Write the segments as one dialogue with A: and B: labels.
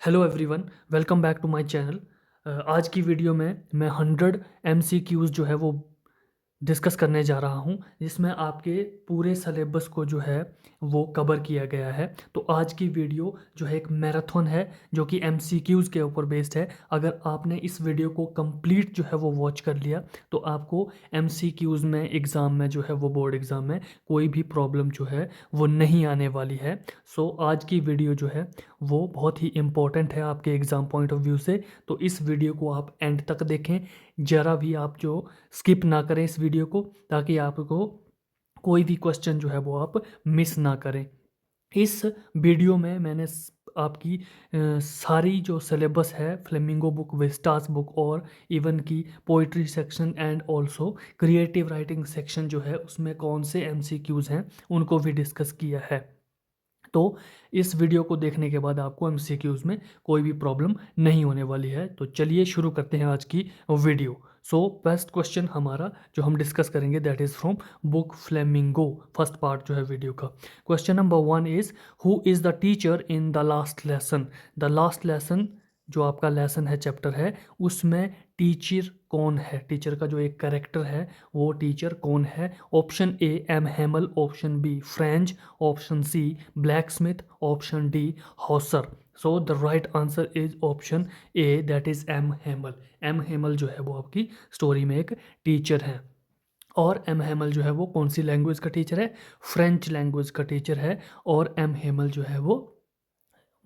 A: Hello everyone, welcome back to my channel. आज की video में मैं 100 एमसीक्यूज़ जो है वो डिस्कस करने जा रहा हूँ, जिसमें आपके पूरे सिलेबस को जो है वो कवर किया गया है। तो आज की वीडियो जो है एक मैराथन है जो कि एमसीक्यूज़ के ऊपर बेस्ड है। अगर आपने इस वीडियो को कंप्लीट जो है वो वॉच कर लिया तो आपको एमसीक्यूज़ में एग्ज़ाम में जो है वो बोर्ड एग्ज़ाम में कोई भी प्रॉब्लम जो है वो नहीं आने वाली है। सो आज की वीडियो जो है वो बहुत ही इम्पोर्टेंट है आपके एग्ज़ाम पॉइंट ऑफ व्यू से। तो इस वीडियो को आप एंड तक देखें, ज़रा भी आप जो स्किप ना करें इस वीडियो को, ताकि आपको कोई भी क्वेश्चन जो है वो आप मिस ना करें। इस वीडियो में मैंने आपकी सारी जो सिलेबस है फ्लेमिंगो बुक, विस्टास बुक और इवन की poetry section and also creative writing section जो है उसमें कौन से एमसीक्यूज़ हैं उनको भी डिस्कस किया है। तो इस वीडियो को देखने के बाद आपको एमसीक्यूज़ में कोई भी प्रॉब्लम नहीं होने वाली है। तो चलिए शुरू करते हैं आज की वीडियो। सो फर्स्ट क्वेश्चन हमारा जो हम डिस्कस करेंगे that is from book flamingo, first part जो है वीडियो का। Question number 1 is who is the teacher in the last lesson. The last lesson जो आपका लेसन है, चैप्टर है, उसमें टीचर कौन है, टीचर का जो एक करेक्टर है वो टीचर कौन है। Option A M Hamel, option B French, option C blacksmith, option D Hauser. So the right answer is option A that is M Hamel. M Hamel जो है वो आपकी स्टोरी में एक टीचर है। और एम हेमल जो है वो कौन सी लैंग्वेज का टीचर है, फ्रेंच लैंग्वेज का टीचर है। और एम हेमल जो है वो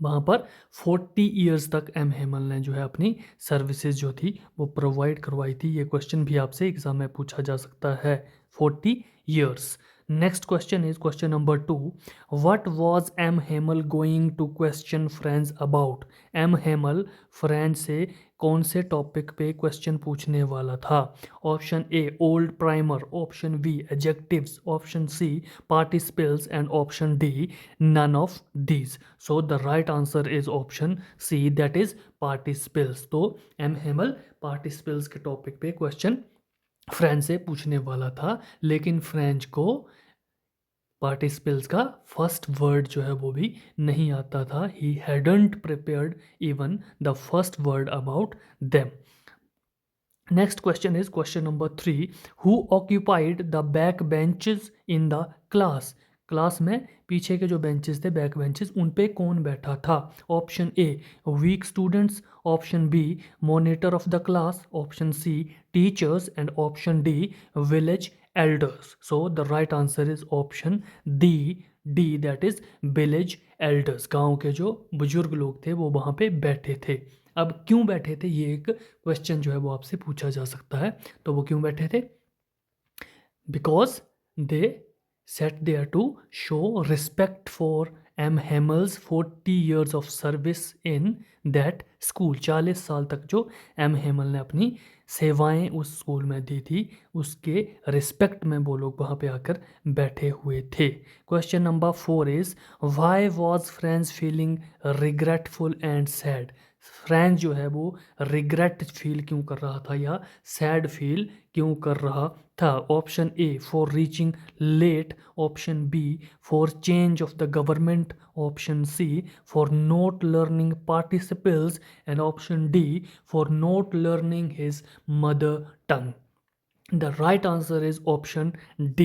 A: वहाँ पर 40 ईयर्स तक एम हेमल ने जो है अपनी सर्विसेज जो थी वो प्रोवाइड करवाई थी। ये क्वेश्चन भी आपसे एग्जाम में पूछा जा सकता है, 40 years. Next question is question number 2, what was M Hamel going to question friends about. M Hamel friend से कौन से टॉपिक पे क्वेश्चन पूछने वाला था। Option A old primer, option B adjectives, option C participles and option D none of these. So the right answer is option C that is participles. तो M Hamel participles के topic पे question French से पूछने वाला था, लेकिन French को participles का फर्स्ट वर्ड जो है वो भी नहीं आता था। He hadn't prepared even the first word about them. Next question is question number 3, who occupied the back benches in the class. Class में पीछे के जो बेंचेस थे, बैक बेंचेस, उन पे कौन बैठा था। Option A weak students, option B monitor of the class, option C teachers and option D village elders. So the right answer is option D that is village elders. गांव के जो बुजुर्ग लोग थे वो वहाँ पे बैठे थे। अब क्यों बैठे थे, ये एक क्वेश्चन जो है वो आपसे पूछा जा सकता है। तो वो क्यों बैठे थे, because they sat there to show respect for M Hamel's 40 years of service in that school. 40 साल तक जो एम हेमल ने अपनी सेवाएं उस स्कूल में दी थी, उसके रिस्पेक्ट में वो लोग वहाँ पे आकर बैठे हुए थे। Question number 4 is why was French feeling regretful and sad. French जो है वो रिग्रेट फील क्यों कर रहा था या सैड फील क्यों कर रहा था। Option A for reaching late, option B for change of the government, option C for not learning participles and option D for not learning his mother tongue. The right answer is option D,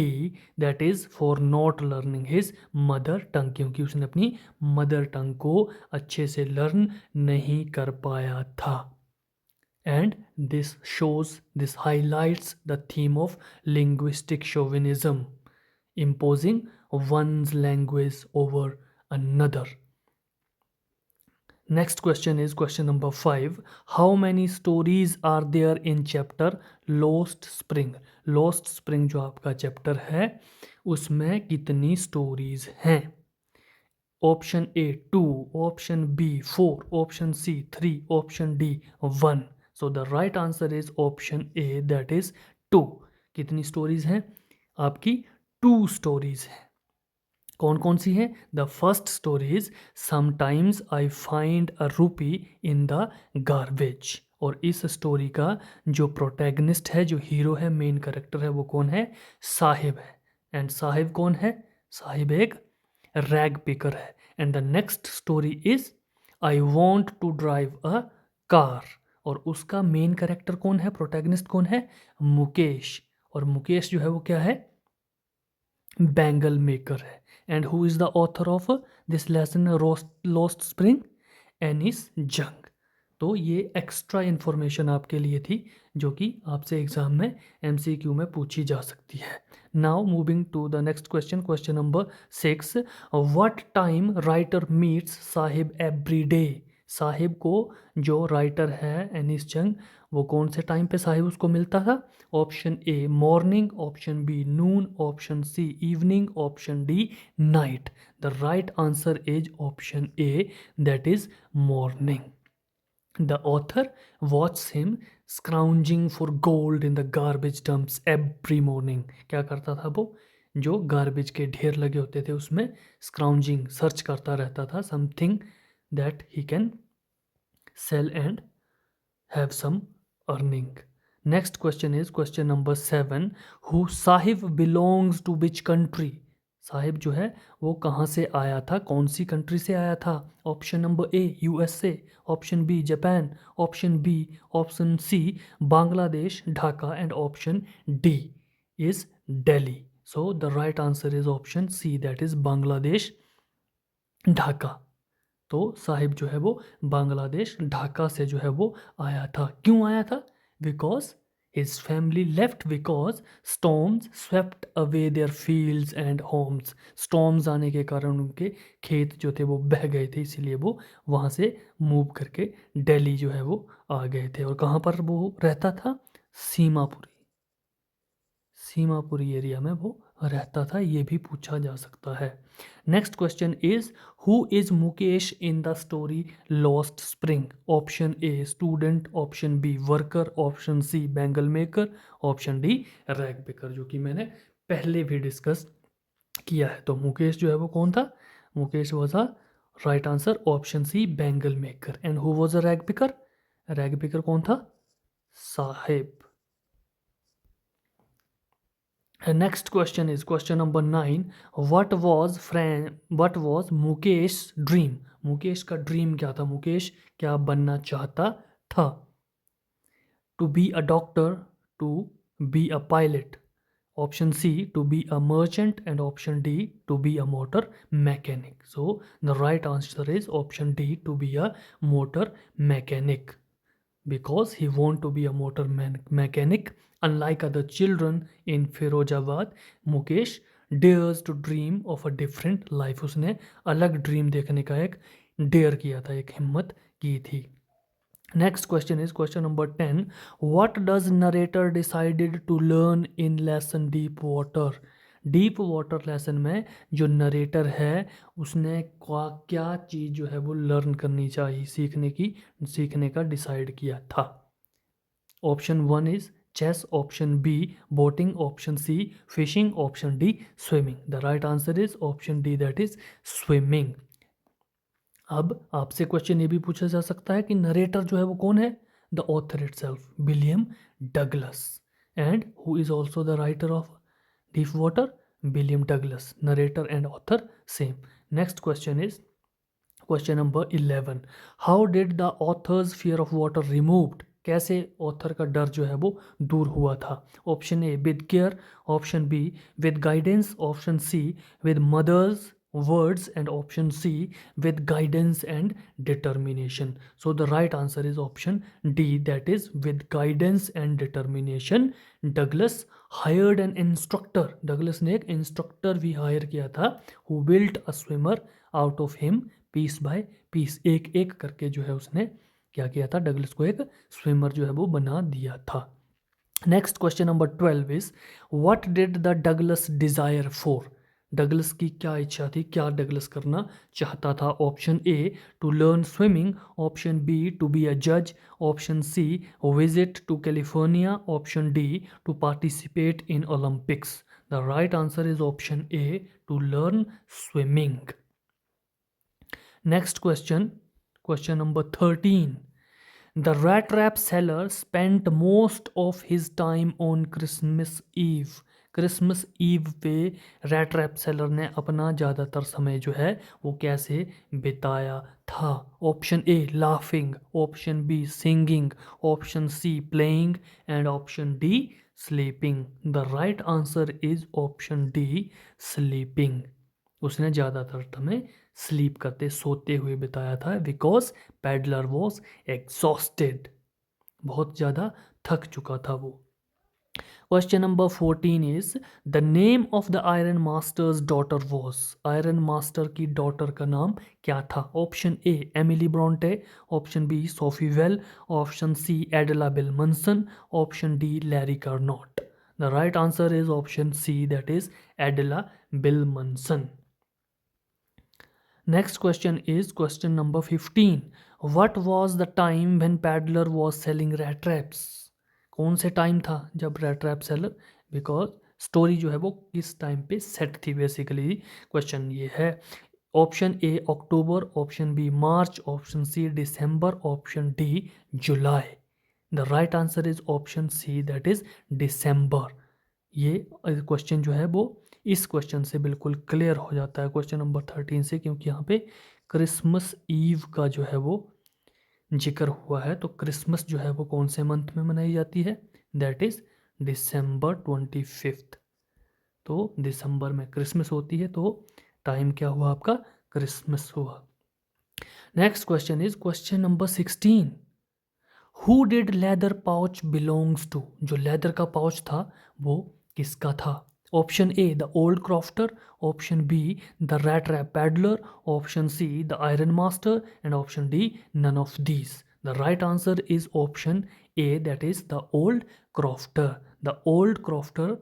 A: that is for not learning his mother tongue, क्योंकि उसने अपनी mother tongue को अच्छे से learn नहीं कर पाया था। And this highlights the theme of linguistic chauvinism, imposing one's language over another. Next question is question number 5. How many stories are there in chapter Lost Spring? Lost Spring जो आपका chapter है उसमें कितनी stories हैं। Option A 2, option B 4, option C 3, option D 1। So the right answer is option A that is 2। कितनी stories हैं आपकी, 2 stories हैं। कौन कौन सी है, the first story is sometimes I find a रूपी इन द गार्बेज। और इस स्टोरी का जो प्रोटैगनिस्ट है, जो हीरो है, मेन कैरेक्टर है, वो कौन है, साहिब है। एंड साहिब कौन है, साहिब एक रैग पिकर है। And the next story is I want to drive a car. और उसका मेन कैरेक्टर कौन है, प्रोटैगनिस्ट कौन है, मुकेश। और मुकेश जो है वो क्या है, बैंगल मेकर है। And who is the author of this lesson lost spring, Anees Jung. तो ये एक्स्ट्रा इन्फॉर्मेशन आपके लिए थी जो कि आपसे एग्जाम में एमसीक्यू में पूछी जा सकती है। Now moving to the next question, question number 6। What time writer meets Saheb every day. Saheb को जो राइटर है एनिस जंग, वो कौन से टाइम पे साहिब उसको मिलता था। Option A morning, option B noon, option C evening, option D night. The right answer is option A, that is morning. The author watches him scrounging for gold in the garbage dumps every morning. क्या करता था वो, जो garbage के ढेर लगे होते थे उसमें स्क्राउंजिंग सर्च करता रहता था, something that he can sell and have some earning. Next question is question number 7. Who Sahib belongs to which country? Sahib जो है वो कहाँ से आया था, कौन सी कंट्री से आया था। Option number A USA, option B Japan, option B, option C Bangladesh Dhaka, and option D is Delhi. So the right answer is option C, that is Bangladesh Dhaka. तो साहिब जो है वो बांग्लादेश ढाका से जो है वो आया था। क्यों आया था, because his family left because storms swept away their fields and homes. Storms आने के कारण उनके खेत जो थे वो बह गए थे, इसीलिए वो वहाँ से मूव करके दिल्ली जो है वो आ गए थे। और कहाँ पर वो रहता था, सीमापुरी, सीमापुरी एरिया में वो रहता था, ये भी पूछा जा सकता है। Next question is who is Mukesh in the story Lost Spring. Option A student, option B worker, option C bangle maker, option D rag picker, जो कि मैंने पहले भी डिस्कस किया है। तो मुकेश जो है वो कौन था, Mukesh was a right answer option C bangle maker. And who was a rag picker, rag picker कौन था, Saheb. Next question is question number 9. What was Mukesh dream. Mukesh का ड्रीम क्या था, मुकेश क्या बनना चाहता था। To be a doctor, to be a pilot, option C to be a merchant, and option D to be a motor mechanic. So the right answer is option D to be a motor mechanic, because he want to be a motor mechanic. Unlike other children in Firozabad, Mukesh dares to dream of a different life. उसने अलग dream देखने का एक dare किया था, एक हिम्मत की थी। Next question is question number 10. What does narrator decided to learn in lesson deep water? Deep water lesson में जो नरेटर है उसने क्या चीज़ जो है वो लर्न करनी चाहिए, सीखने का डिसाइड किया था। Option 1 is chess, option B boating, option C fishing, option D swimming. The right answer is option D, that is swimming. अब आपसे क्वेश्चन ये भी पूछा जा सकता है कि नरेटर जो है वो कौन है, the author itself, William Douglas. And who is also the writer of Deep Water, William Douglas. Narrator and author same. Next question is question number 11. How did the author's fear of water removed. कैसे author का डर जो है वो दूर हुआ था। Option A with care, option B with guidance, option C with mother's words, and option C with guidance and determination. So the right answer is option D, that is with guidance and determination. Douglas hired an instructor. Douglas ने एक instructor भी higher किया था, who built a swimmer out of him piece by piece. एक एक करके जो है उसने क्या किया था, डगलस को एक स्विमर जो है वो बना दिया था। Next question number 12 is what did the Douglas desire for. Douglas की क्या इच्छा थी, क्या डगलस करना चाहता था। Option A to learn swimming, option B to be a जज, option C visit to California, option D to participate in Olympics. The right answer is option A to learn swimming. Next question, question number 13. The rat trap seller spent most of his time on Christmas Eve. Christmas Eve पे rat trap seller ने अपना ज़्यादातर समय जो है वो कैसे बिताया था? Option A laughing, option B singing, option C playing and option D sleeping. The right answer is option D sleeping. उसने ज़्यादातर समय स्लीप करते सोते हुए बिताया था बिकॉज पैडलर वॉज एग्जॉस्टेड, बहुत ज़्यादा थक चुका था वो। Question number 14 is the name of the iron master's daughter was. Iron master की डॉटर का नाम क्या था? Option A Emily Bronte, option B Sophie Well, option C Edla Willmansson, option D Larry Carnot. The right answer is option C, that is Edla Willmansson. Next question is question number 15. What was the time when Paddler was selling rat traps? कौन से time था जब rat trap seller, because story जो है वो किस time पे set थी बेसिकली। क्वेश्चन ये है option A October, option B March, option C December, option D July. The right answer is option C, that is December. ये क्वेश्चन जो है वो इस क्वेश्चन से बिल्कुल क्लियर हो जाता है, क्वेश्चन नंबर 13 से, क्योंकि यहाँ पे क्रिसमस ईव का जो है वो जिक्र हुआ है। तो क्रिसमस जो है वो कौन से मंथ में मनाई जाती है? दैट इज दिसंबर 25। तो दिसंबर में क्रिसमस होती है, तो टाइम क्या हुआ आपका? क्रिसमस हुआ। Next question is question number 16। Who did leather pouch belongs to? जो लेदर का पाउच था वो किसका था? Option A the old crofter, option B the rat rap peddler, option C the iron master and option D none of these. The right answer is option A, that is the old crofter. The old crofter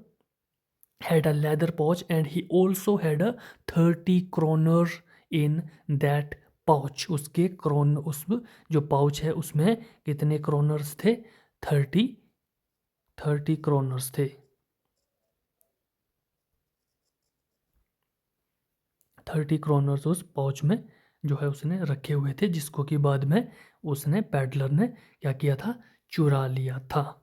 A: had a leather pouch and he also had a 30 kroner in that pouch. उसके crown उस जो pouch है उसमें कितने kroners थे? 30 kroners थे। 30 kroners उस pouch में जो है उसने रखे हुए थे, जिसको कि बाद में उसने पैडलर ने क्या किया था? चुरा लिया था।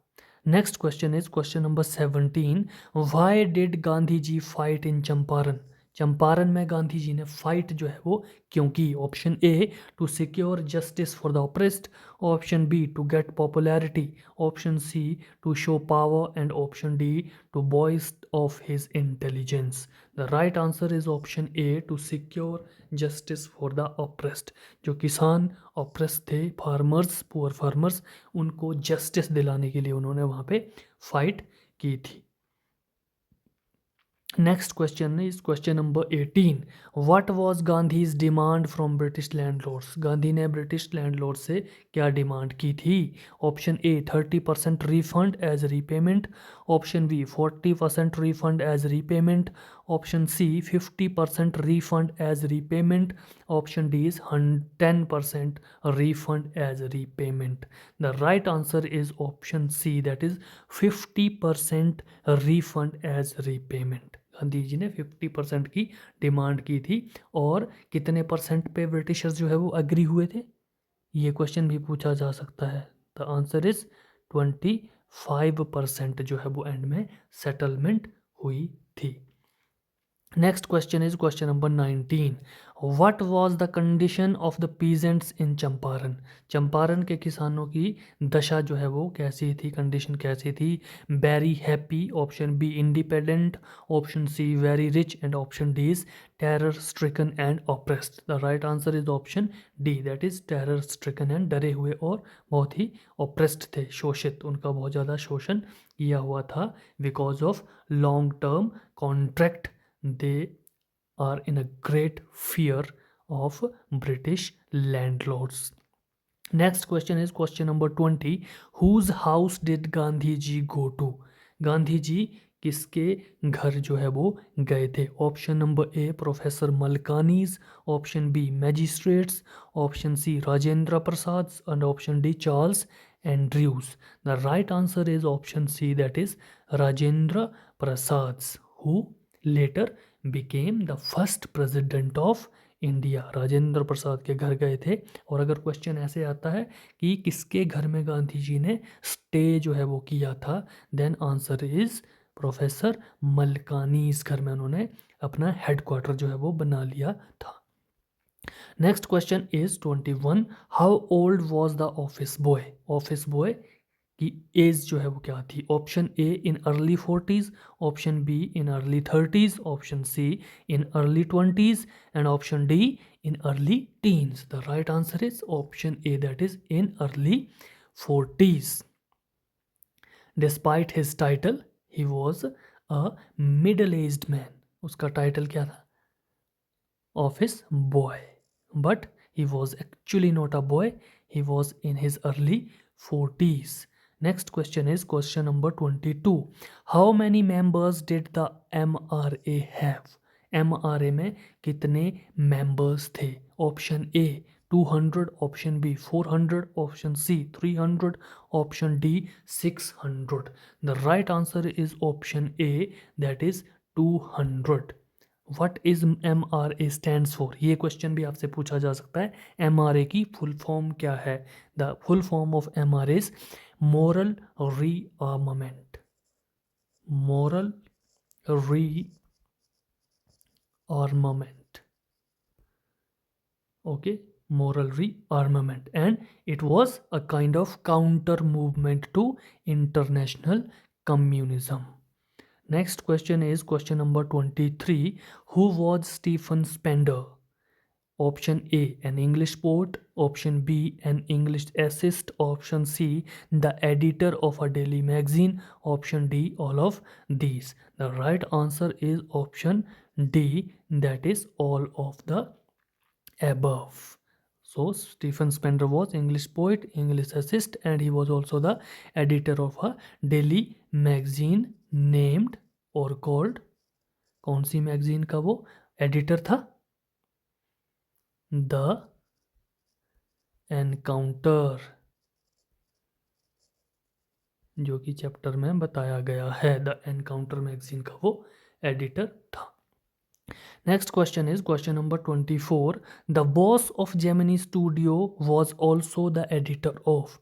A: Next question is question number 17। Why did Gandhi ji fight in Champaran? Champaran में गांधी जी ने फाइट जो है वो क्यों की? Option A to secure justice for the oppressed, option B to get popularity, option C to show power and option D to boast of his intelligence. The right answer is option A to secure justice for the oppressed. जो किसान oppress थे, farmers, poor farmers, उनको justice दिलाने के लिए उन्होंने वहाँ पे फाइट की थी। Next question is question number 18। What was Gandhi's demand from British landlords? Gandhi ने ब्रिटिश लैंडलॉर्ड से क्या डिमांड की थी? Option A 30% refund as repayment, option B 40% refund as repayment, option C 50% refund as repayment, option D is 10% refund as repayment. The right answer is option C, that is 50% refund as repayment. Gandhi ji ने 50% की demand की थी, और कितने percent पे Britishers जो है वो एग्री हुए थे? ये क्वेश्चन भी पूछा जा सकता है। द आंसर इज 25% जो है वो एंड में सेटलमेंट हुई थी। Next question is question number 19। What was the condition of the peasants in Champaran? Champaran के किसानों की दशा जो है वो कैसी थी, कंडीशन कैसी थी? Very happy, option B independent, option C very rich and option D is terror stricken and oppressed. The right answer is option D, that is terror stricken and, डरे हुए और बहुत ही ऑप्रेस्ड थे, शोषित, उनका बहुत ज़्यादा शोषण किया हुआ था because of long term contract. They are in a great fear of British landlords. Next question is question number 20. Whose house did Gandhi ji go to? Gandhi ji किसके घर जो है वो गए थे? Option number A professor Malkani's, option B magistrates, option C Rajendra Prasad and option D Charles Andrews. The right answer is option C, that is Rajendra Prasad, who later became the first president of India, Rajendra Prasad के घर गए थे। और अगर क्वेश्चन ऐसे आता है कि किसके घर में गांधी जी ने स्टे जो है वो किया था, then answer is professor Malkani. इस घर में उन्होंने अपना हेडक्वार्टर जो है वो बना लिया था। Next question is 21, how old was the office boy? Office boy की एज जो है वो क्या थी? Option A in early 40s, option B in early 30s, option C in early 20s, and option D in early teens. The right answer is option A, that is in early 40s. Despite his title, he was a middle aged man. उसका title क्या था? Office boy. But he was actually not a boy. He was in his early 40s. Next question is question number 22. How many members did the MRA have? MRA में कितने members थे? Option A 200, option B 400, option C 300, option D 600. The right answer is option A, that is 200. What is MRA stands for? ये question भी आपसे पूछा जा सकता है, MRA की फुल फॉर्म क्या है? The full form of MRA is moral rearmament. Moral rearmament. okay, moral rearmament, and it was a kind of counter movement to international communism. Next question is question number 23. Who was Stephen Spender? Option A, an English poet. Option B, an English essayist. Option C, the editor of a daily magazine. Option D, all of these. The right answer is option D, that is all of the above. So Stephen Spender was English poet, English essayist, and he was also the editor of a daily magazine named or called, कौन सी magazine का वो editor था? The encounter, जो कि chapter में बताया गया है, द एनकाउंटर मैगजीन का वो एडिटर था. Next question is question number 24. The boss of Gemini Studio was also the editor of.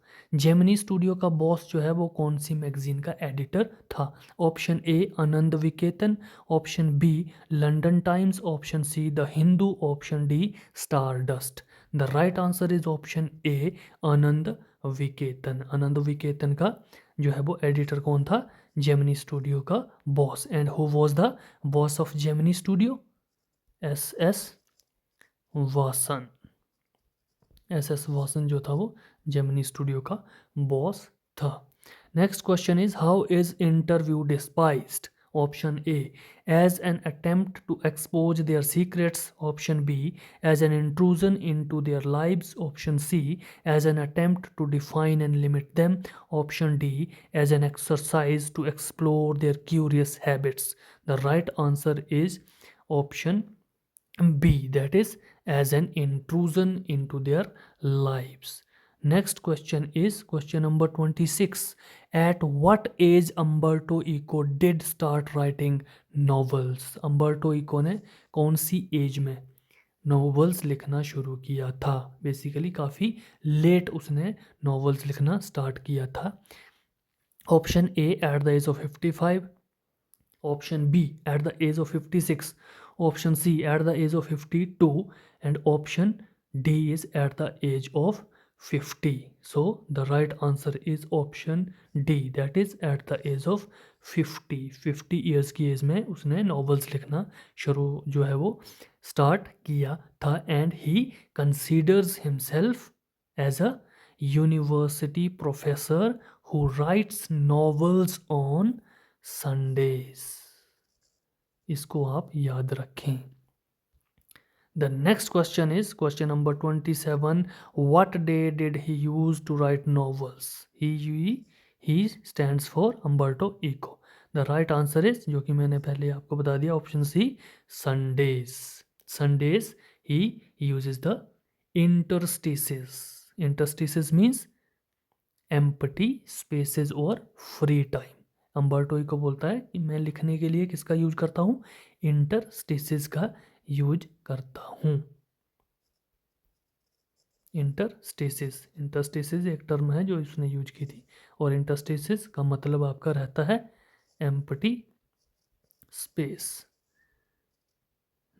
A: Gemini Studio का बॉस जो है वो कौन सी मैगजीन का एडिटर था? Option A Anand Vikatan, option B London Times, option C the Hindu, option D Star Dust. The right answer is option A Anand Vikatan. Anand Vikatan का जो है वो एडिटर कौन था? जेमिनी स्टूडियो का boss. And who was the boss of Gemini Studio? SS Vasan. SS Vasan जो था वो जेमिनी स्टूडियो का बॉस था. Next question is how is interview despised? Option A as an attempt to expose their secrets, option B as an intrusion into their lives, option C as an attempt to define and limit them, option D as an exercise to explore their curious habits. The right answer is option B, that is as an intrusion into their lives. Next question is question number 26. At what age Umberto Eco did start writing novels? Umberto Eco ने कौन सी as में novels लिखना शुरू किया था? Basically काफ़ी late उसने novels लिखना स्टार्ट किया था. Option A at the age of 55, option B at the age of 56, option C at the age of 52, and option D is at the age of 50. So the right answer is option D, that is at the age of 50. 50 years की as में उसने novels लिखना शुरू जो है वो start किया था. And he considers himself as a university professor who writes novels on Sundays. इसको आप याद रखें. The next question is question number 27. What day did he use to write novels? He stands for Umberto Eco. The right answer is, जो कि मैंने पहले आपको बता दिया, option C Sundays. Sundays he uses the interstices. Interstices means empty spaces और free time. Umberto Eco बोलता है कि मैं लिखने के लिए किसका यूज करता हूँ? इंटरस्टिसेस का यूज करता हूँ. इंटरस्टेसिस, इंटरस्टेसिस एक टर्म है जो इसने यूज की थी, और इंटरस्टेसिस का मतलब आपका रहता है एम्प्टी स्पेस,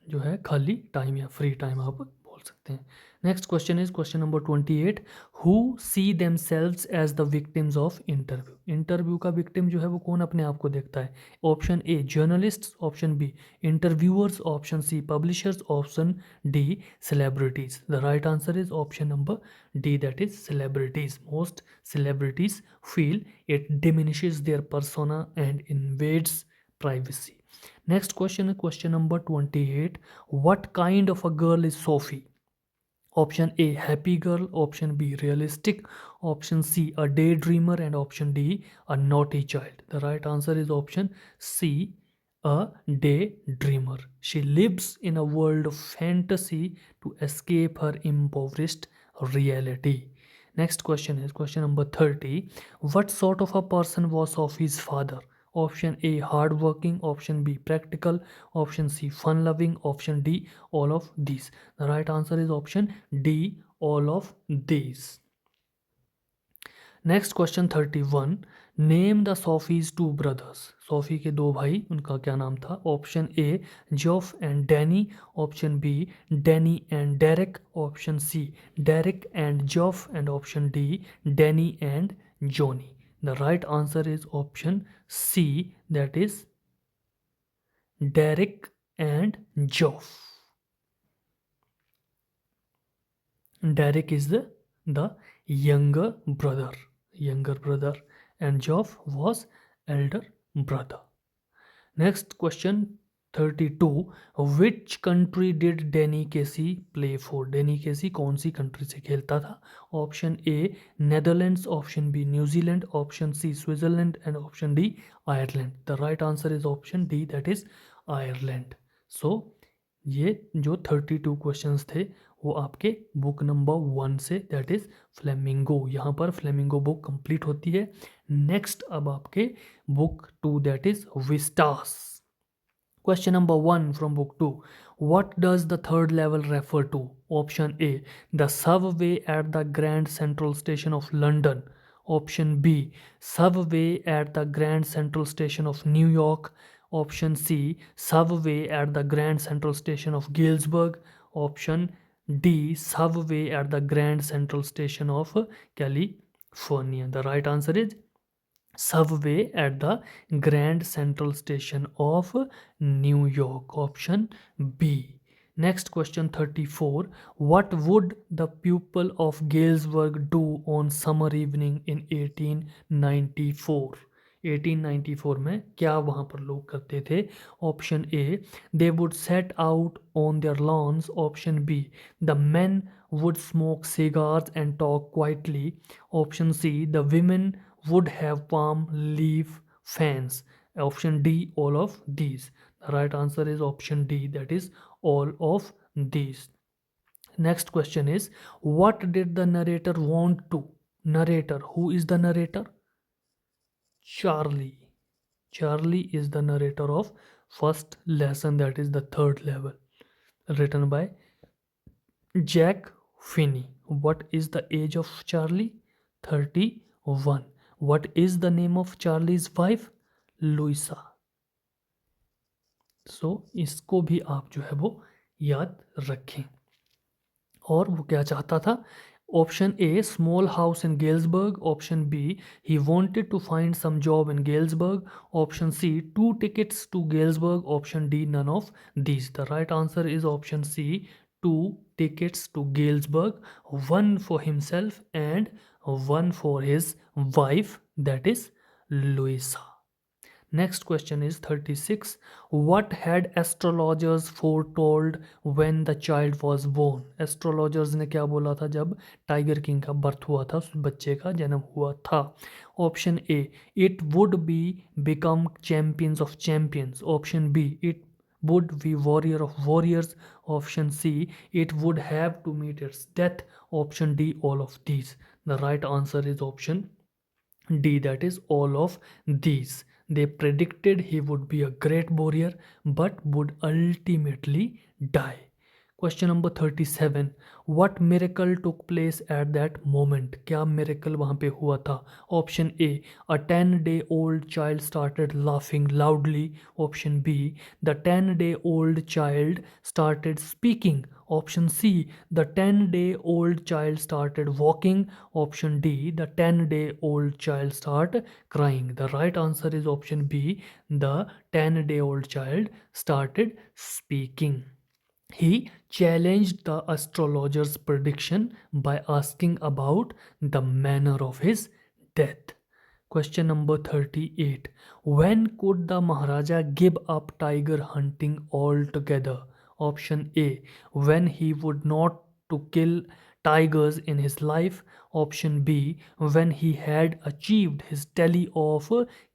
A: जो है खाली टाइम या फ्री टाइम आप बोल सकते हैं। Next question is question number 28। Who see themselves as the victims of interview, interview का विक्टिम जो है वो कौन अपने आप को देखता है? Option A journalist, option B interviewers, option C publishers, option D celebrities. The right answer is option number D, that is celebrities. Most celebrities feel it diminishes their persona and invades privacy. Next question is question number 28. What kind of a girl is Sophie? Option A happy girl, option B realistic, option C a daydreamer, and option D a naughty child. The right answer is option C, a daydreamer. She lives in a world of fantasy to escape her impoverished reality. Next question is question number 30. What sort of a person was Sophie's father? Option A hardworking, option B practical, option C fun loving, option D all of these. The right answer is option D, all of these. Next question 31। Name the Sophie's two brothers, Sophie के दो भाई, उनका क्या नाम था? Option A Geoff and Danny, option B Danny and Derek, option C Derek and Geoff, and option D Danny and Johnny. The right answer is option C, that is Derek and Geoff. Derek is the younger brother, and Geoff was elder brother. Next question 32. Which country did Danny Casey play for? Danny Casey कौन सी country से खेलता था? Option A Netherlands, option B New Zealand, option C Switzerland, and option D Ireland. The right answer is option D, that is Ireland. So ये जो 32 questions थे वो आपके book number 1 से, दैट इज फ्लेमिंगो। यहाँ पर फ्लेमिंगो बुक कंप्लीट होती है। नेक्स्ट अब आपके book 2, that is Vistas. Question number 1 from book 2. What does the third level refer to? Option A the subway at the Grand Central Station of London. Option B subway at the Grand Central Station of New York. Option C subway at the Grand Central Station of Galesburg. Option D subway at the Grand Central Station of California. The right answer is subway at the Grand Central Station of New York. Option B. Next question 34. What would the people of Galesburg do on summer evening in 1894? 1894 में क्या वहाँ पर लोग करते थे? Option A they would set out on their lawns. Option B the men would smoke cigars and talk quietly. Option C the women would have palm leaf fans. Option D all of these. The right answer is option D, that is all of these. Next question is, what did the narrator want to? Narrator, who is the narrator? Charlie. Charlie is the narrator of first lesson, that is the third level, written by Jack Finney. What is the age of Charlie? 31. What is the name of Charlie's wife? Louisa. सो इसको भी आप जो है वो याद रखें। और वो क्या चाहता था? Option A small house in Galesburg, option B he wanted to find some job in Galesburg, option C 2 tickets to Galesburg, option D none of this. The right answer is option C 2 tickets to Galesburg, 1 for himself and 1 for his wife, that is Louisa. Next question is 36. What had astrologers foretold when the child was born? Astrologers ने क्या बोला था जब tiger king का birth हुआ था, उस बच्चे का जन्म हुआ था? Option A it would be become champions of champions. Option B it would be warrior of warriors. Option C it would have to meet its death. Option D all of these. The right answer is option D, that is all of these. They predicted he would be a great warrior but would ultimately die. Question number 37, what miracle took place at that moment, क्या miracle वहाँ पे हुआ था? Option A, a 10-day old child started laughing loudly. Option B, the 10-day old child started speaking. Option C, the 10-day old child started walking. Option D, the 10-day old child start crying. The right answer is option B, the 10-day old child started speaking. He challenged the astrologer's prediction by asking about the manner of his death. Question number 38. When could the Maharaja give up tiger hunting altogether? Option A, when he would not to kill tigers in his life. Option B, when he had achieved his tally of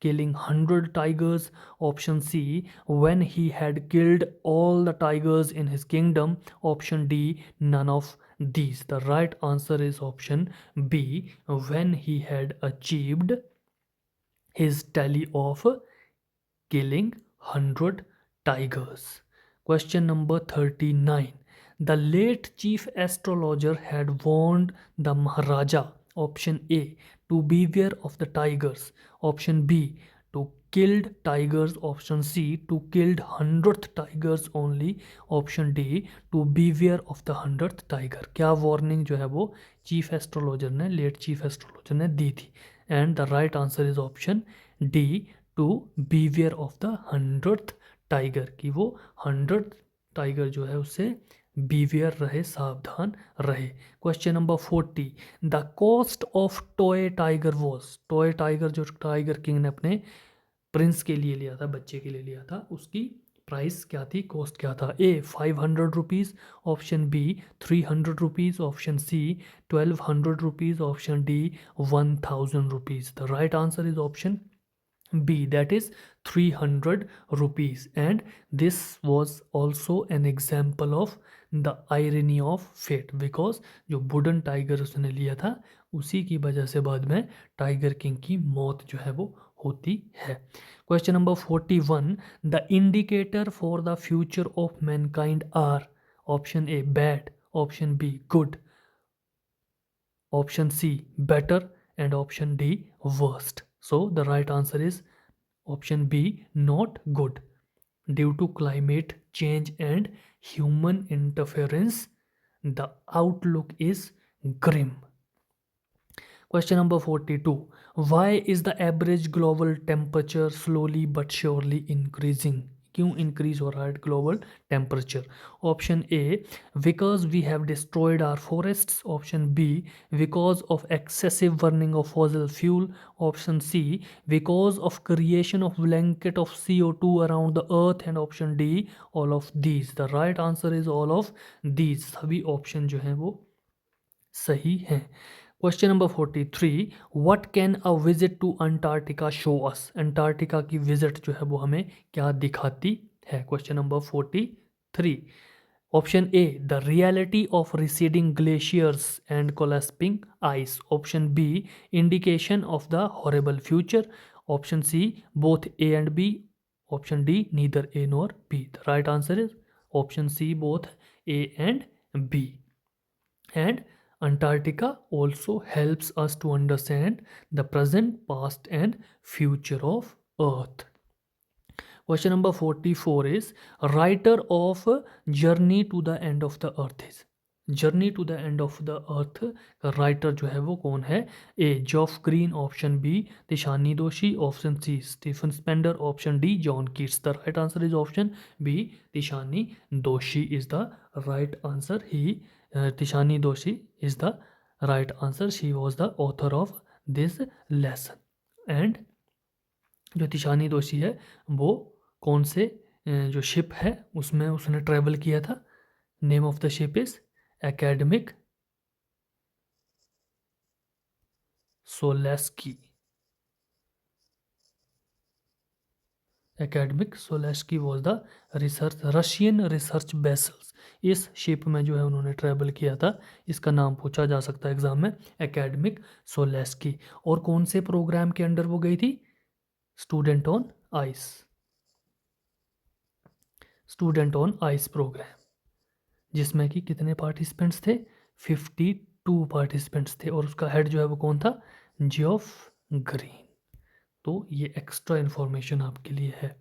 A: killing 100 tigers. Option C, when he had killed all the tigers in his kingdom. Option D, none of these. The right answer is option B, when he had achieved his tally of killing 100 tigers. Question number 39. The late chief astrologer had warned the Maharaja, option A, to beware of the tigers, option B, to killed tigers, option C, to killed 100th tigers only, option D, to beware of the 100th tiger. क्या warning जो है वो chief astrologer ने, late chief astrologer ने दी थी? And the right answer is option D, to beware of the 100th tiger, कि वो 100th टाइगर जो है उससे बीवियर रहे, सावधान रहे। Question number 40, the cost of toy tiger was, toy tiger जो टाइगर किंग ने अपने प्रिंस के लिए लिया था, बच्चे के लिए लिया था, उसकी प्राइस क्या थी, कॉस्ट क्या था? A 500 rupees, option B 300 rupees, option C 1200 rupees, option D 1000 rupees. The right answer is option B, that is 300 rupees, and this was also an example of the irony of fate, because जो wooden tiger उसने लिया था उसी की वजह से बाद में टाइगर किंग की मौत जो है वो होती है। Question number 41, the indicator for the future of mankind are, option A bad, option B good, option C better, and option D worst. So the right answer is option B, not good. Due to climate change and human interference, the outlook is grim. Question number 42, why is the average global temperature slowly but surely increasing? क्यों increase हो रहा है global temperature? Option A, because we have destroyed our forests, option B, because of excessive burning of fossil fuel, option C, because of creation of blanket of CO2 around the earth, and option D all of these. The right answer is all of these, सभी option जो हैं वो सही हैं। Question number 43, what can a visit to Antarctica show us? Antarctica की visit जो है वो हमें क्या दिखाती है? Question number 43, option A, the reality of receding glaciers and collapsing ice, option B, indication of the horrible future, option C both A and B, option D neither A nor B. The right answer is option C, both A and B. And Antarctica also helps us to understand the present, past, and future of Earth. Question number 44 is, writer of Journey to the End of the Earth is, journey to the end of the Earth का writer जो है वो कौन है? A Geoff Green, option B Tishani Doshi, option C Stephen Spender, option D John Keats. The right answer is option B, Tishani Doshi is the right answer. He Tishani Doshi is the right answer, she was the author of this lesson. And जो तिशानी दोशी है वो कौन से जो ship है उसमें उसने travel किया था? Name of the ship is Akademik Shokalskiy. Akademik Shokalskiy was the research Russian research vessels, इस शिप में जो है उन्होंने ट्रेवल किया था। इसका नाम पूछा जा सकता है एग्जाम में, एकेडमिक सोलेस्की। और कौन से प्रोग्राम के अंडर वो गई थी? Student on ice, student on ice program. जिसमें कि कितने पार्टिसिपेंट्स थे, 52 पार्टिसिपेंट्स थे, और उसका हेड जो है वो कौन था, जियोफ ग्रीन। तो ये एक्स्ट्रा इन्फॉर्मेशन आपके लिए है।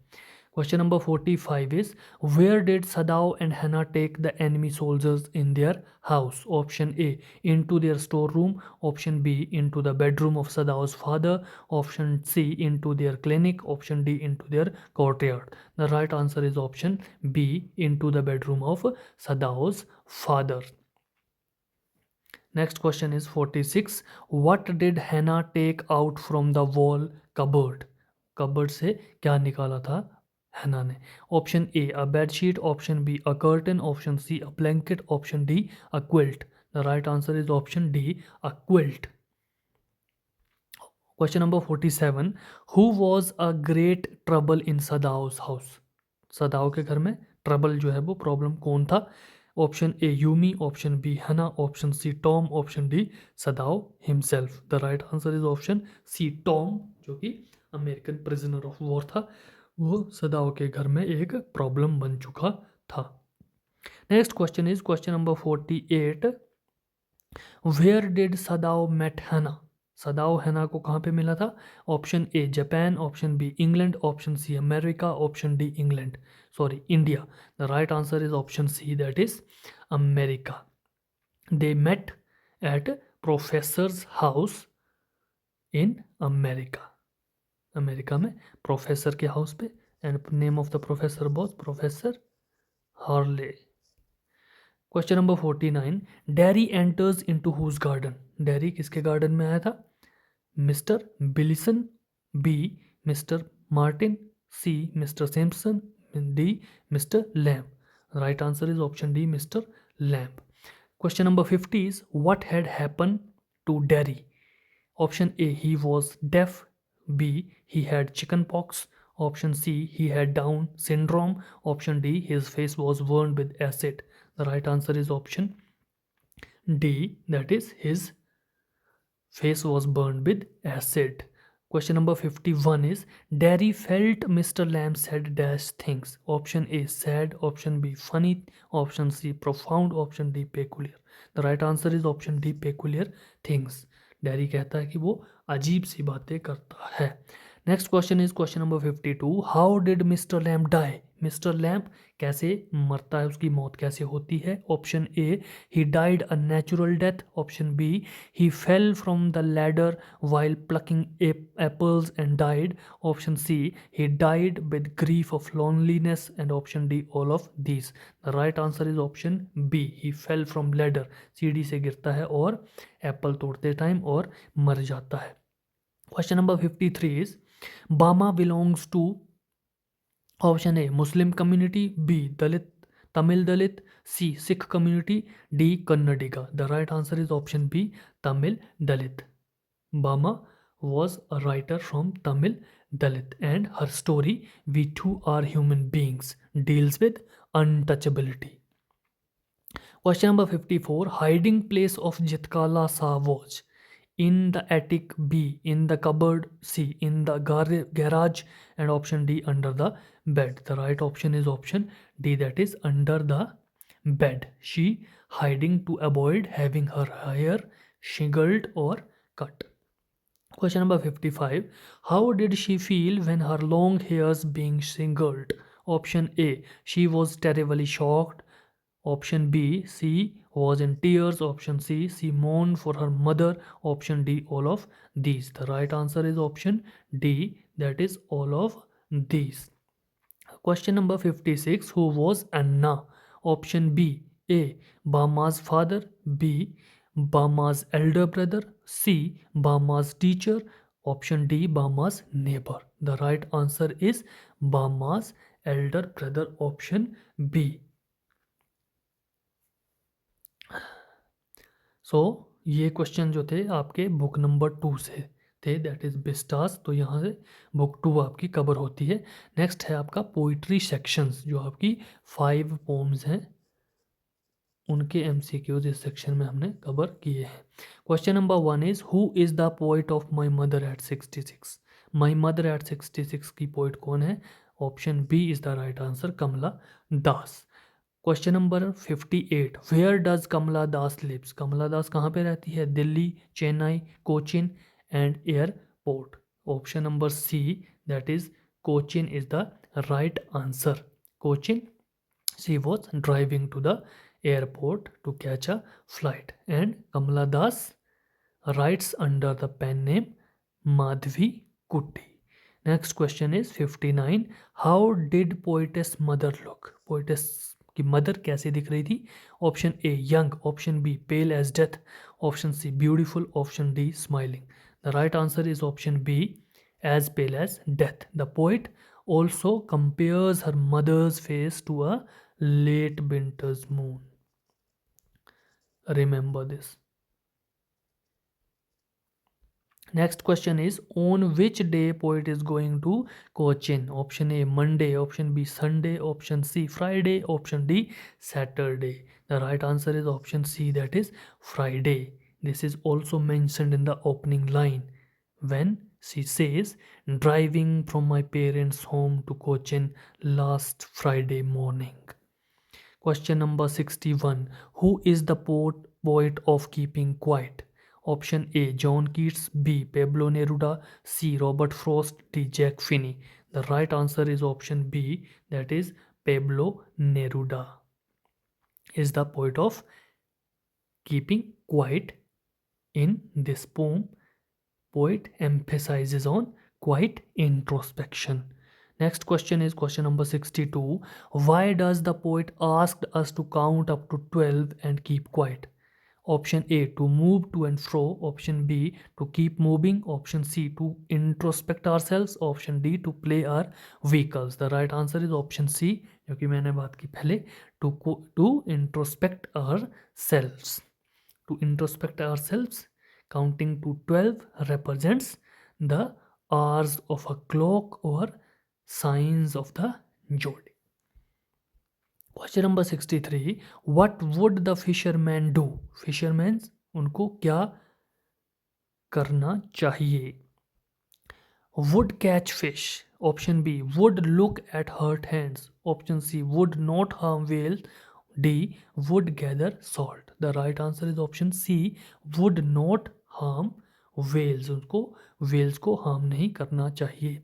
A: Question number 45 is, where did Sadao and Hannah take the enemy soldiers in their house? Option A, into their storeroom. Option B, into the bedroom of Sadao's father. Option C, into their clinic. Option D, into their courtyard. The right answer is option B, into the bedroom of Sadao's father. Next question is 46. What did Hannah take out from the wall cupboard? Cupboard से क्या निकाला था हैना ने? Option A, a bed sheet. Option B, a curtain. Option C, a blanket. Option D, a quilt. The right answer is option D, a quilt. Question number 47. Who was a great trouble in Sadao's house? सदाओ के घर में trouble जो है वो problem कौन था? Option A Yumi, option B Hana, option C Tom, option D Sadao himself. The right answer is option C Tom, जो कि अमेरिकन प्रिजनर ऑफ वॉर था, वो सदाओ के घर में एक प्रॉब्लम बन चुका था। Next question is question number 48. Where did Sadao met Hana? Sadao Hana को कहाँ पे मिला था? Option A Japan, option B England, option C America, option D England, sorry India. The right answer is option C, that is America. They met at professor's house in America. America में professor के house पे, and name of the professor was professor Harley. Question number 49. Dairy enters into whose garden? Derry किसके garden में आया था? Mister Billison, B mister Martin, C mister Simpson, D mister Lamb. Right answer is option D, mister Lamb. Question number 50 is, what had happened to Derry? Option A, he was deaf. B, he had chicken pox. Option C, he had Down syndrome. Option D, his face was burned with acid. The right answer is option D, that is his face was burned with acid. Question number 51 is, Derry felt Mr. Lamb said dash things. Option A, sad. Option B, funny. Option C, profound. Option D, peculiar. The right answer is option D, peculiar things. Derry कहता है कि वो अजीब सी बातें करता है। Next question is question number 52. How did Mr Lamb die? Mr Lamb कैसे मरता है, उसकी मौत कैसे होती है? Option A, he died a natural death. Option B, he fell from the ladder while plucking apples and died. Option C, he died with grief of loneliness. And option D, all of these. The right answer is option B, he fell from ladder. सीढ़ी से गिरता है और Apple तोड़ते time और मर जाता है। Question number 53 is, Bama belongs to option A, Muslim community, B, Dalit, Tamil Dalit, C, Sikh community, D, Kannadiga. The right answer is option B, Tamil Dalit. Bama was a writer from Tamil Dalit, and her story, We Too Are Human Beings, deals with untouchability. Question number 54. Hiding place of Jitkala Sa was in the attic, B, in the cupboard, C, in the garage, and option D, under the bed. The right option is option D, that is under the bed. She hiding to avoid having her hair shingled or cut. Question number 55. How did she feel when her long hairs being singled? Option A, she was terribly shocked. Option B, she was in tears. Option C, she mourned for her mother. Option D, all of these. The right answer is option D, that is all of these. Question number 56. Who was Anna? Option B, A, Bama's father. B, Bama's elder brother. C, Bama's teacher. Option D, Bama's neighbor. The right answer is Bama's elder brother, option B. सो ये question जो थे आपके book number 2 से थे, that is बिस्टास। तो यहाँ से book 2 आपकी कवर होती है। नेक्स्ट है आपका पोइट्री सेक्शंस, जो आपकी 5 पोम्स हैं, उनके एमसीक्यूज इस सेक्शन में हमने कवर किए हैं। Question number 1 is, who is the poet of my mother at 66? My mother at 66 की पोइट कौन है? Option B is the right answer, Kamala Das. Question number 58, where does Kamala Das lives? Kamala Das कहाँ पे रहती है? Delhi, Chennai, Cochin and airport. Option number C, that is Cochin, is the right answer. Cochin, she was driving to the airport to catch a flight, and Kamala Das writes under the pen name Madhvi Kutti. Next question is 59, how did poetess mother look? poetess की mother कैसे दिख रही थी? Option A young, option B pale as death, option C beautiful, option D smiling. The right answer is option B, as pale as death. The poet also compares her mother's face to a late winter's moon. Remember this. Next question is, on which day poet is going to Cochin? Option A Monday, option B Sunday, option C Friday, option D Saturday. The right answer is option C, that is Friday. This is also mentioned in the opening line when she says, driving from my parents' home to Cochin last Friday morning. Question number 61, who is the poet of keeping quiet? Option A John Keats, B Pablo Neruda, C Robert Frost, D Jack Finney. The right answer is option B, that is Pablo Neruda is the poet of keeping quiet. In this poem, poet emphasizes on quiet introspection. Next question is question number 62, why does the poet ask us to count up to 12 and keep quiet? Option A to move to and fro, option B to keep moving, option C to introspect ourselves, option D to play our vehicles. The right answer is option C, जो कि मैंने बात की पहले, to introspect ourselves. To introspect ourselves, counting to 12 represents the hours of a clock or signs of the zodiac. Question number 63, what would the fisherman do? Fishermen उनको क्या करना चाहिए? Would catch fish, option B would look at hurt hands, option C would not harm whales, D would gather salt. The right answer is option C, would not harm whales. उनको whales को harm नहीं करना चाहिए.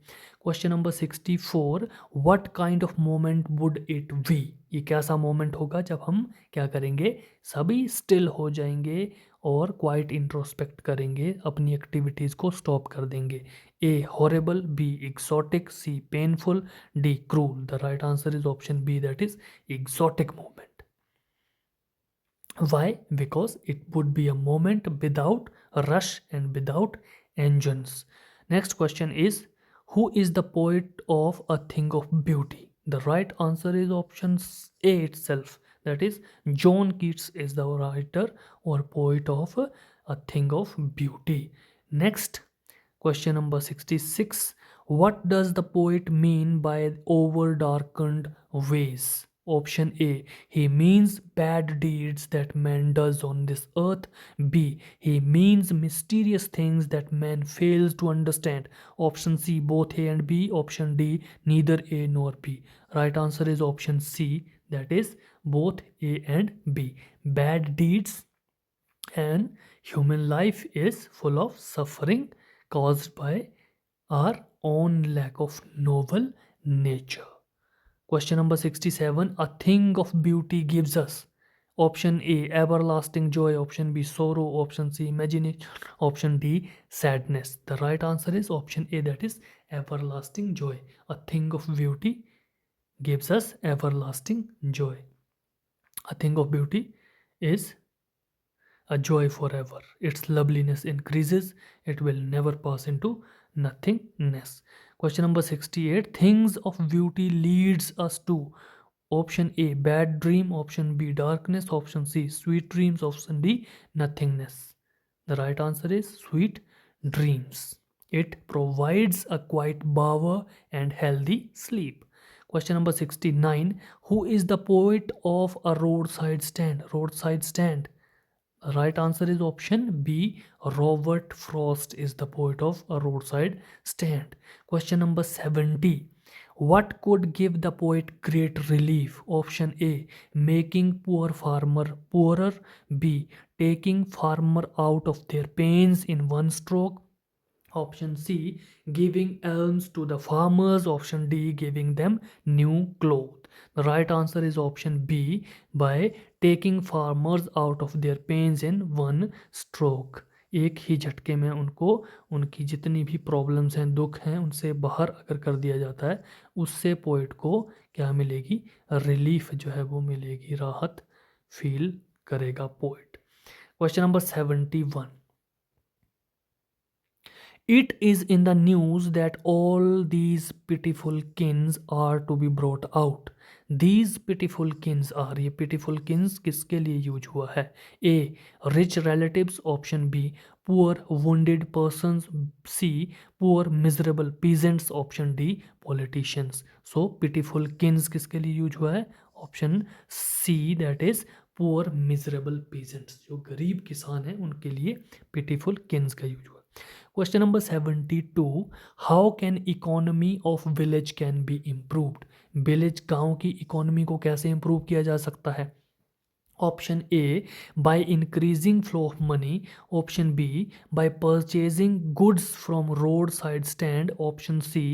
A: Question number 64, what kind of moment would it be? ये कैसा moment होगा जब हम क्या करेंगे? सभी still हो जाएंगे और क्वाइट इंट्रोस्पेक्ट करेंगे, अपनी एक्टिविटीज़ को स्टॉप कर देंगे. A horrible, B exotic, C painful, D cruel. The right answer is option B, that is exotic moment. Why? Because it would be a moment without a rush and without engines. Next question is, who is the poet of A Thing of Beauty? The right answer is option A itself. That is, John Keats is the writer or poet of A Thing of Beauty. Next, question number 66. What does the poet mean by over darkened ways? Option A, he means bad deeds that man does on this earth. B, he means mysterious things that man fails to understand. Option C, both A and B. Option D, neither A nor B. Right answer is option C, that is both A and B. Bad deeds, and human life is full of suffering caused by our own lack of noble nature. Question number 67, a thing of beauty gives us. Option A everlasting joy, option B sorrow, option C imagination, option D sadness. The right answer is option A, that is everlasting joy. A thing of beauty gives us everlasting joy. A thing of beauty is a joy forever. Its loveliness increases, it will never pass into nothingness. Question number 68, things of beauty leads us to. Option A bad dream, option B darkness, option C sweet dreams, option D nothingness. The right answer is sweet dreams. It provides a quiet bower and healthy sleep. Question number 69, who is the poet of A Roadside Stand? Roadside Stand. The right answer is option B, Robert Frost is the poet of A Roadside Stand. Question number 70, What could give the poet great relief? Option A, making poor farmer poorer. B, taking farmer out of their pains in one stroke. Option C, giving alms to the farmers. Option D, giving them new clothes. The right answer is option B, by taking farmers out of their pains in one stroke. एक ही झटके में उनको उनकी जितनी भी problems हैं, दुख हैं, उनसे बाहर अगर कर दिया जाता है, उससे पोइट को क्या मिलेगी? रिलीफ जो है वो मिलेगी, राहत फील करेगा poet. Question number 71, It is in the news that all these pitiful kins are to be brought out. These pitiful kins are, ये pitiful kins किसके लिए यूज हुआ है? A, rich relatives. Option B, poor wounded persons. C, poor miserable peasants. Option D, politicians. So pitiful kins किसके लिए use हुआ है? Option C, that is poor miserable peasants. जो गरीब किसान हैं उनके लिए pitiful kins का यूज हुआ। Question number 72, how can economy of village can be improved? Village गांव की इकोनॉमी को कैसे improve किया जा सकता है? Option A, by increasing flow of money. Option B, by purchasing goods from roadside stand. Option C,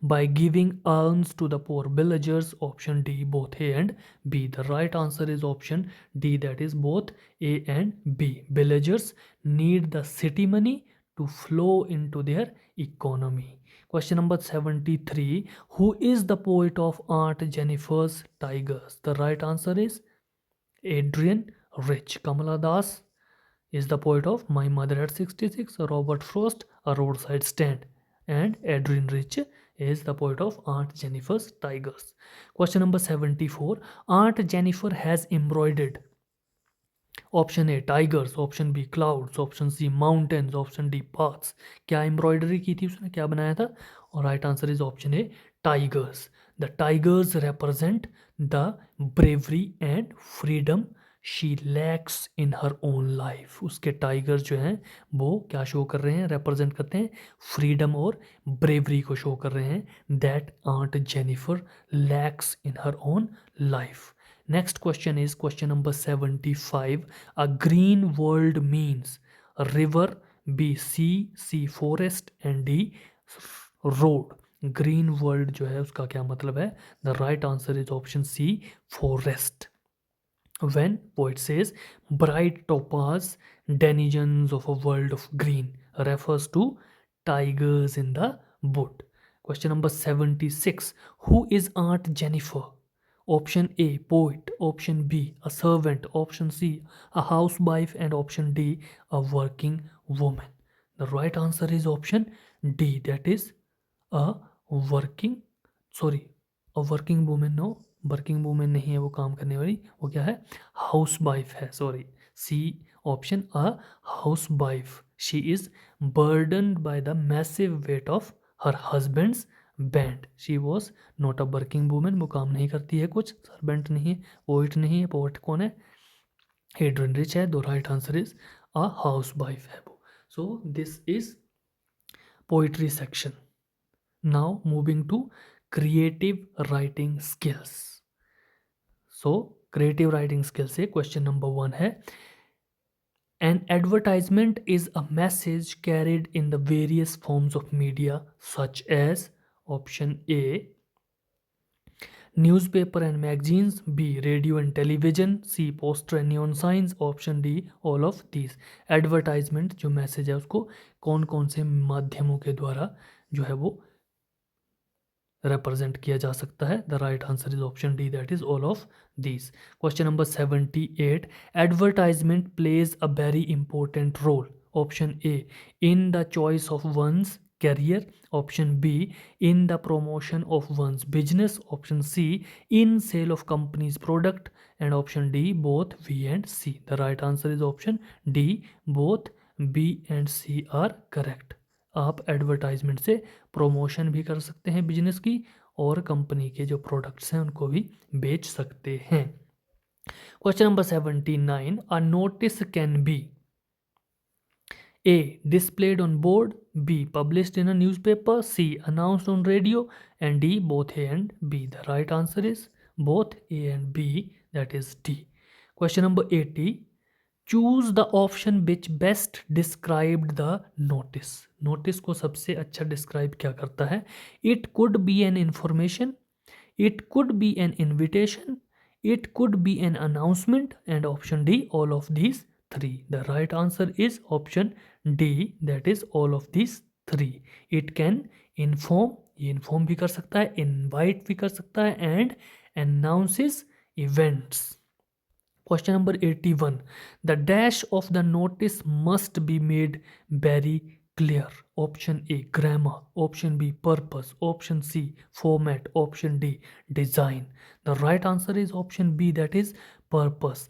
A: by giving alms to the poor villagers. Option D, both A and B. The right answer is option D, that is both A and B. Villagers need the city money to flow into their economy. Question number 73, who is the poet of Aunt Jennifer's Tigers? The right answer is Adrian Rich. Kamala Das is the poet of My Mother at 66. Robert Frost, A Roadside Stand. And Adrian Rich is the poet of Aunt Jennifer's Tigers. Question number 74, Aunt Jennifer has embroidered. Option A tigers, option B clouds, option C mountains, option D paths. क्या embroidery की थी उसने, क्या बनाया था? और right answer is option A tigers. The tigers represent the bravery and freedom she lacks in her own life. उसके tigers जो हैं वो क्या शो कर रहे हैं? रिप्रेजेंट करते हैं फ्रीडम और ब्रेवरी को शो कर रहे हैं, that Aunt Jennifer lacks in her own life. Next question is question number 75. A green world means river, B sea, C forest and D road. Green world जो है उसका क्या मतलब है? The right answer is option C, forest. When poet says bright topaz denizens of a world of green refers to tigers in the wood. Question number 76. Who is Aunt Jennifer? Option A, poet. Option B, a servant. Option C, a housewife. And option D, a working woman. The right answer is option D, that is a working, sorry, a working woman. No, working woman नहीं है वो, काम करने वाली, वो क्या है? Housewife है, sorry. C option, a housewife. She is burdened by the massive weight of her husband's band. She was not a working woman, वो काम नहीं करती है कुछ, सर्वेंट नहीं है, पोइट नहीं है। पोइट कौन है? एड्रियन रिच है। दो right answer is a housewife है वो। So this is poetry section. Now moving to creative writing skills. So creative writing skill से क्वेश्चन नंबर 1 है, an advertisement is a message carried in the various forms of media such as. Option A newspaper and magazines, B radio and television, C poster and neon signs, option D all of these. Advertisement जो message है उसको कौन कौन से माध्यमों के द्वारा जो है वो रिप्रेजेंट किया जा सकता है? The right answer is option D, that is all of these. Question number 78, advertisement plays a very important role. Option A in the choice of one's career, option B in the promotion of one's business, option C in sale of company's product, and option D both B and C. The right answer is option D, both B and C are correct. आप advertisement से promotion भी कर सकते हैं business की, और company के जो प्रोडक्ट्स हैं उनको भी बेच सकते हैं। Question number 79, a notice can be A. Displayed on board. B. Published in a newspaper. C. Announced on radio. And D. Both A and B. The right answer is both A and B, that is D. Question number 80. Choose the option which best described the notice. Notice को सबसे अच्छा describe क्या करता है? It could be an information. It could be an invitation. It could be an announcement. And option D, all of these three. The right answer is option D, that is all of these three. It can inform, ये inform भी कर सकता है, invite भी कर सकता है, and announces events. Question number 81. The dash of the notice must be made very clear. Option A, grammar. Option B, purpose. Option C, format. Option D, design. The right answer is option B, that is purpose.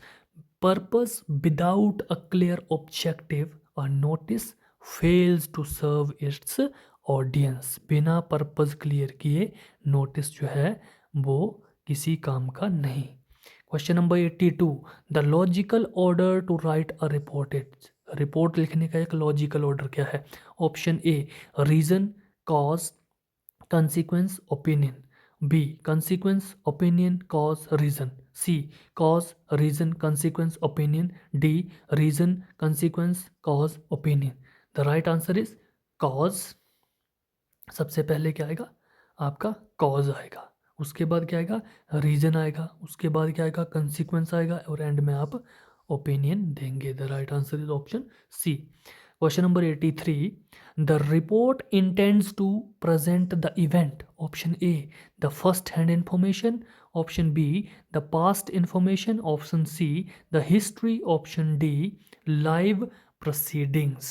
A: Purpose without a clear objective, a notice fails to serve its audience. बिना purpose clear किए notice जो है वो किसी काम का नहीं. Question number 82. The logical order to write a report. Report लिखने का एक लॉजिकल ऑर्डर क्या है? Option A, reason, cause, consequence, opinion. B, consequence, opinion, cause, reason. C, cause, reason, consequence, opinion. D, reason, consequence, cause, opinion. The right answer is cause. सबसे पहले क्या आएगा? आपका कॉज आएगा, उसके बाद क्या आएगा? रीजन आएगा, उसके बाद क्या आएगा? कंसिक्वेंस आएगा, और एंड में आप ओपिनियन देंगे. The right answer is option C. Question number 83. The report intends to present the event. Option A, the first hand information. Option B, the past information. Option C, the history. Option D, live proceedings.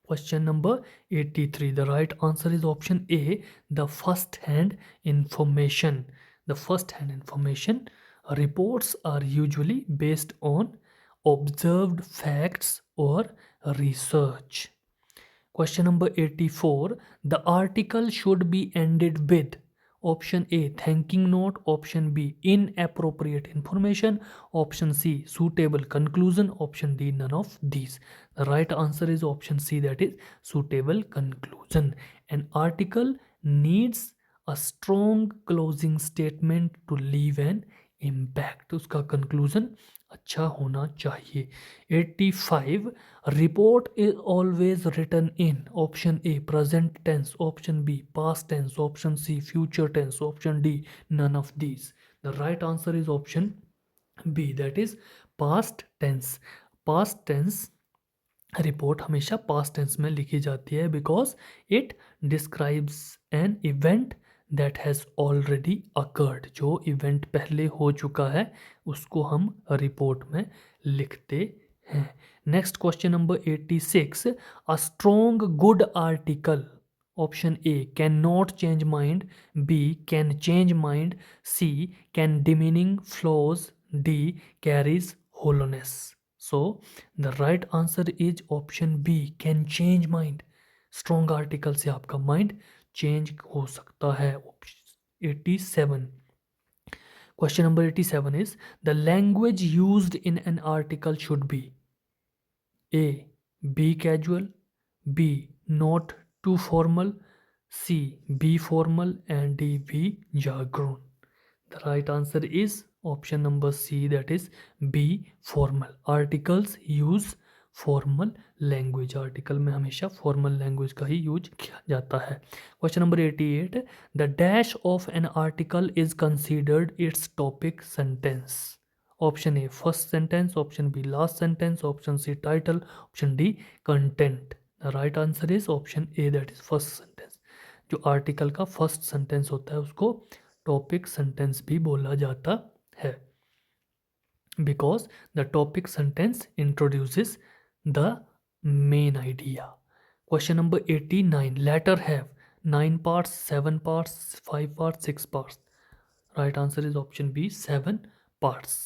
A: Question number 83. The right answer is option A, the first hand information. The first hand information. Reports are usually based on observed facts or research. Question number 84. The article should be ended with. Option A, thanking note. Option B, inappropriate information. Option C, suitable conclusion. Option D, none of these. The right answer is option C, that is suitable conclusion. An article needs a strong closing statement to leave an impact. उसका conclusion अच्छा होना चाहिए. 85. Report is always written in. Option A, present tense. Option B, past tense. Option C, future tense. Option D, none of these. The right answer is option B, that is past tense. Past tense report हमेशा past tense में लिखी जाती है because it describes an event that has already occurred. जो event पहले हो चुका है उसको हम रिपोर्ट में लिखते हैं. Next question number 86. A strong good article. Option A, can not change mind. B, can change mind. C, can demeaning flaws. D, carries wholeness. So the right answer is option B, can change mind. Strong article से आपका mind change हो सकता है. 87. Question number 87 is the language used in an article should be A, be casual. B, not too formal. C, be formal. And D, be jargon. The right answer is option number C, that is B, formal. Articles use formal language. Article में हमेशा formal language का ही use किया जाता है. Question number 88. The dash of an article is considered its topic sentence. Option A, first sentence. Option B, last sentence. Option C, title. Option D, content. The right answer is option A, that is first sentence. जो article का first sentence होता है उसको topic sentence भी बोला जाता है because the topic sentence introduces the main idea. Question number 89. Letter have 9 parts, 7 parts, 5 parts, 6 parts. Right answer is option B, 7 parts.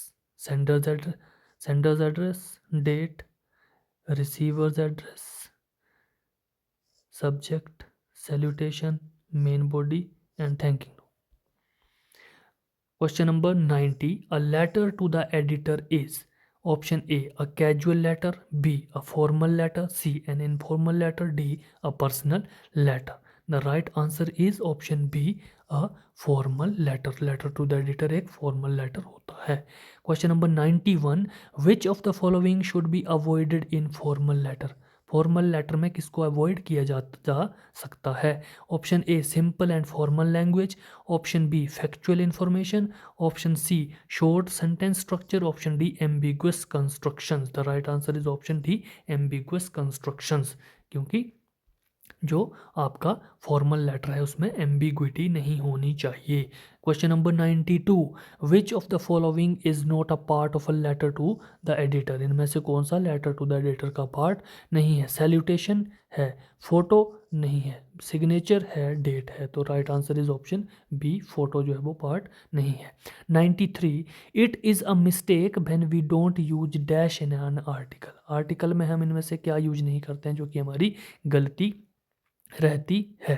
A: Sender's address, date, receiver's address, subject, salutation, main body and thanking. Question number 90. A letter to the editor is. Option A, a casual letter. B, a formal letter. C, an informal letter. D, a personal letter. The right answer is option B, a formal letter. Letter to the editor एक formal letter होता है. Question number 91. Which of the following should be avoided in formal letter? Formal letter में किसको avoid किया जा सकता है? Option A, simple and formal language. Option B, factual information. Option C, short sentence structure. Option D, ambiguous constructions. The right answer is option D, ambiguous constructions, क्योंकि जो आपका formal letter है उसमें एम्बिग्विटी नहीं होनी चाहिए. Question number 92. Which of the following is not a part of a letter to the editor? इनमें से कौन सा लेटर टू द एडिटर का पार्ट नहीं है? सैल्यूटेशन है, फोटो नहीं है, सिग्नेचर है, डेट है. तो right answer is option B, photo जो है वो पार्ट नहीं है. 93. It is a mistake when we don't use dash in an article. Article में हम इनमें से क्या यूज नहीं करते हैं जो कि हमारी गलती रहती है?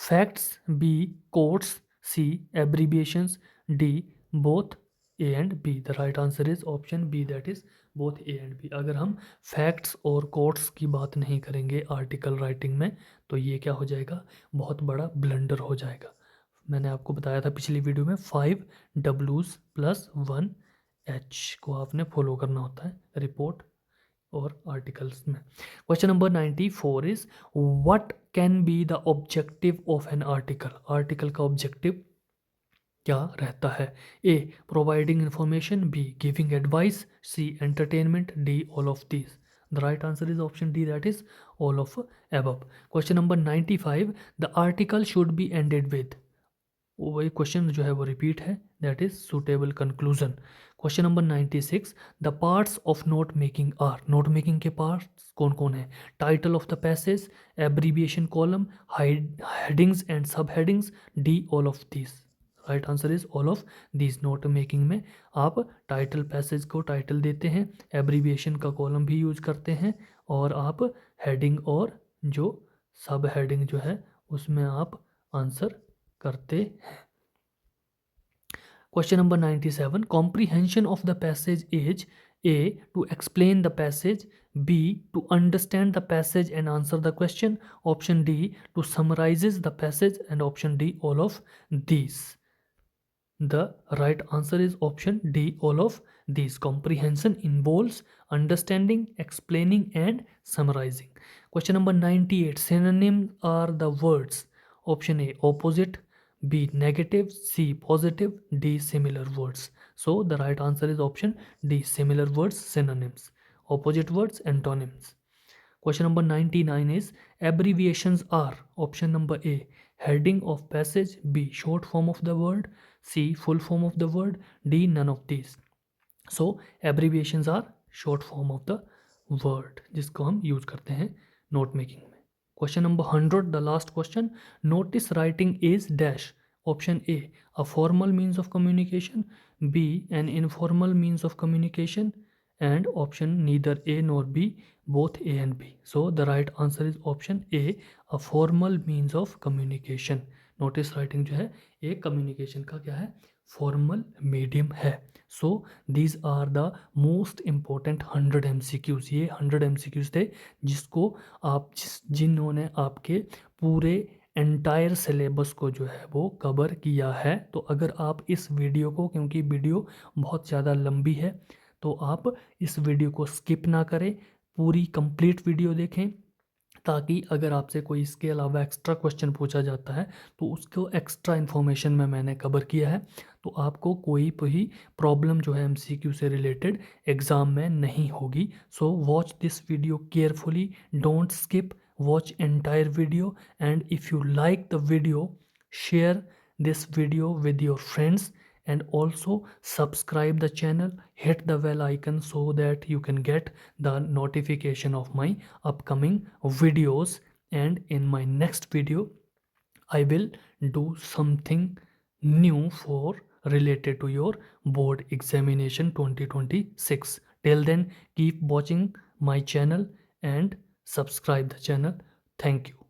A: Facts. B, quotes. C, abbreviations. D, both A and B. The right answer is option B, that is both A and B. अगर हम फैक्ट्स और कोट्स की बात नहीं करेंगे आर्टिकल राइटिंग में तो ये क्या हो जाएगा? बहुत बड़ा ब्लंडर हो जाएगा. मैंने आपको बताया था पिछली वीडियो में 5 W's प्लस 1 H को आपने फॉलो करना होता है रिपोर्ट और आर्टिकल्स में. Question number 94 is what can be the objective of an article? Article का ऑब्जेक्टिव क्या रहता है? A, providing information. B, giving advice. C, entertainment. D, all of this. The right answer is option D, that is all of above. Question number 95. The article should be ended with. वही क्वेश्चन जो है वो repeat है, that is suitable conclusion. Question number 96. The parts of note making are. Note making के parts कौन कौन है? Title of the passage, abbreviation column, headings and sub headings. D, all of this. Right answer is all of this. Note making में आप title passage को title देते हैं, abbreviation का कॉलम भी यूज करते हैं और आप हेडिंग और जो सब हेडिंग जो है उसमें आप आंसर करते हैं. Question number 97. Comprehension of the passage is A, to explain the passage. B, to understand the passage and answer the question. Option D, to summarises the passage. And option D, all of these. The right answer is option D, all of these. Comprehension involves understanding, explaining and summarizing. Question number 98. Synonyms are the words. Option A, opposite. B, negative. C, positive. D, similar words. So the right answer is option D, similar words, synonyms. Opposite words, antonyms. Question number 99 is abbreviations are. Option number A, heading of passage. B, short form of the word. C, full form of the word. D, none of these. So abbreviations are short form of the word जिसको हम use करते हैं note making में. Question number 100, the last question. Notice writing is dash. Option A, a formal means of communication. B, an informal means of communication. and option neither A nor B, both A and B. So the right answer is option A, a formal means of communication. Notice writing जो है एक communication का क्या है? Formal medium है. So these are the most important 100 MCQs. ये 100 MCQs थे जिसको आप जिन्होंने आपके पूरे एंटायर सिलेबस को जो है वो कवर किया है. तो अगर आप इस वीडियो को, क्योंकि वीडियो बहुत ज़्यादा लंबी है, तो आप इस वीडियो को स्किप ना करें, पूरी कंप्लीट वीडियो देखें, ताकि अगर आपसे कोई इसके अलावा एक्स्ट्रा क्वेश्चन पूछा जाता है तो उसको एक्स्ट्रा इन्फॉर्मेशन में मैंने कवर किया है, तो आपको कोई भी प्रॉब्लम जो है MCQ से रिलेटेड एग्ज़ाम में नहीं होगी. So watch this video carefully, don't skip, watch entire video, and if you like the video, share this video with your friends, and also subscribe the channel, hit the bell icon so that you can get the notification of my upcoming videos. And in my next video I will do something new for related to your board examination 2026. Till then, keep watching my channel and subscribe the channel. Thank you.